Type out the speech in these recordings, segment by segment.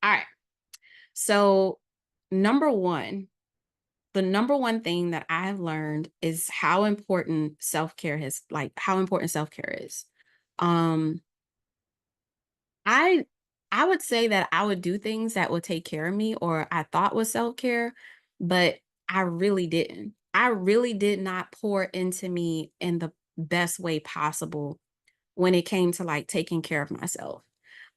All right. So, number one, the number one thing that I have learned is how important self-care has how important self-care is. Um I I would say that I would do things that would take care of me or I thought was self-care, but I really didn't. I really did not pour into me in the best way possible when it came to taking care of myself.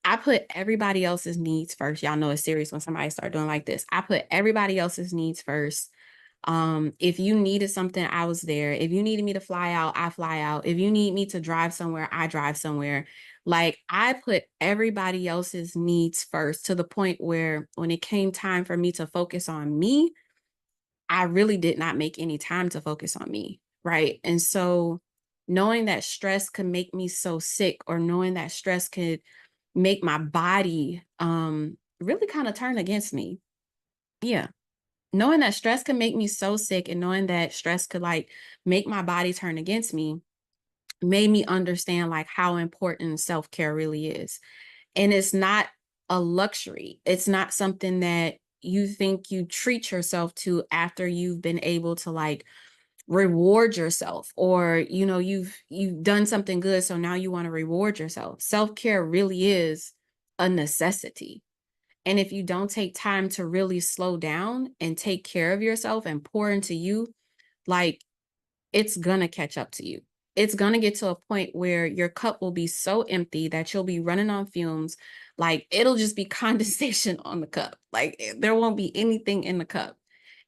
I put everybody else's needs first. Y'all know it's serious when somebody start doing like this. I put everybody else's needs first. If you needed something, I was there. If you needed me to fly out, I fly out. If you need me to drive somewhere, I drive somewhere. Like I put everybody else's needs first to the point where when it came time for me to focus on me, I really did not make any time to focus on me. Right. And so knowing that stress could make me so sick or knowing that stress could make my body really kind of turn against me. Yeah. Knowing that stress could make me so sick and knowing that stress could make my body turn against me made me understand how important self-care really is. And it's not a luxury. It's not something that you think you treat yourself to after you've been able to reward yourself or you've done something good so now you want to reward yourself. Self-care really is a necessity. And if you don't take time to really slow down and take care of yourself and pour into you, like it's gonna catch up to you. It's gonna get to a point where your cup will be so empty that you'll be running on fumes. Like it'll just be condensation on the cup. There won't be anything in the cup.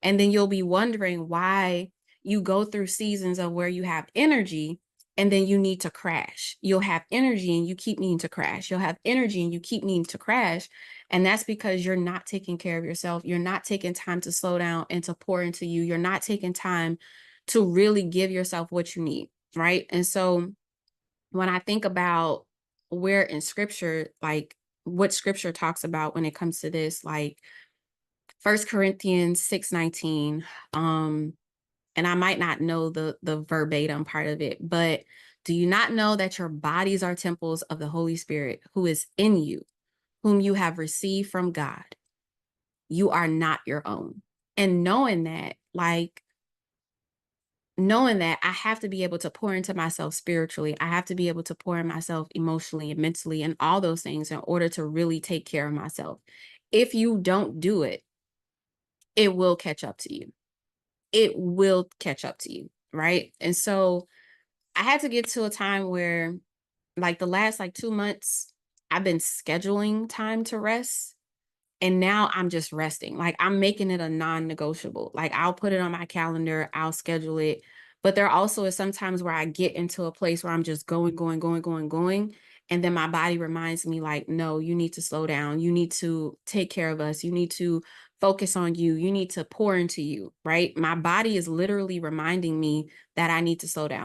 And then you'll be wondering why you go through seasons of where you have energy and then you need to crash. You'll have energy and you keep needing to crash. You'll have energy and you keep needing to crash. And that's because you're not taking care of yourself. You're not taking time to slow down and to pour into you. You're not taking time to really give yourself what you need, right? And so when I think about where in scripture, what scripture talks about when it comes to this, like First Corinthians 6:19, and I might not know the verbatim part of it, but do you not know that your bodies are temples of the Holy Spirit who is in you, whom you have received from God? You are not your own. And knowing that I have to be able to pour into myself spiritually. I have to be able to pour in myself emotionally and mentally and all those things in order to really take care of myself. If you don't do it, it will catch up to you. It will catch up to you. Right. And so I had to get to a time where, the last 2 months, I've been scheduling time to rest. And now I'm just resting. I'm making it a non-negotiable. I'll put it on my calendar, I'll schedule it. But there also is sometimes where I get into a place where I'm just going, going, going, going, going. And then my body reminds me, no, you need to slow down. You need to take care of us. You need to focus on you. You need to pour into you, right? My body is literally reminding me that I need to slow down.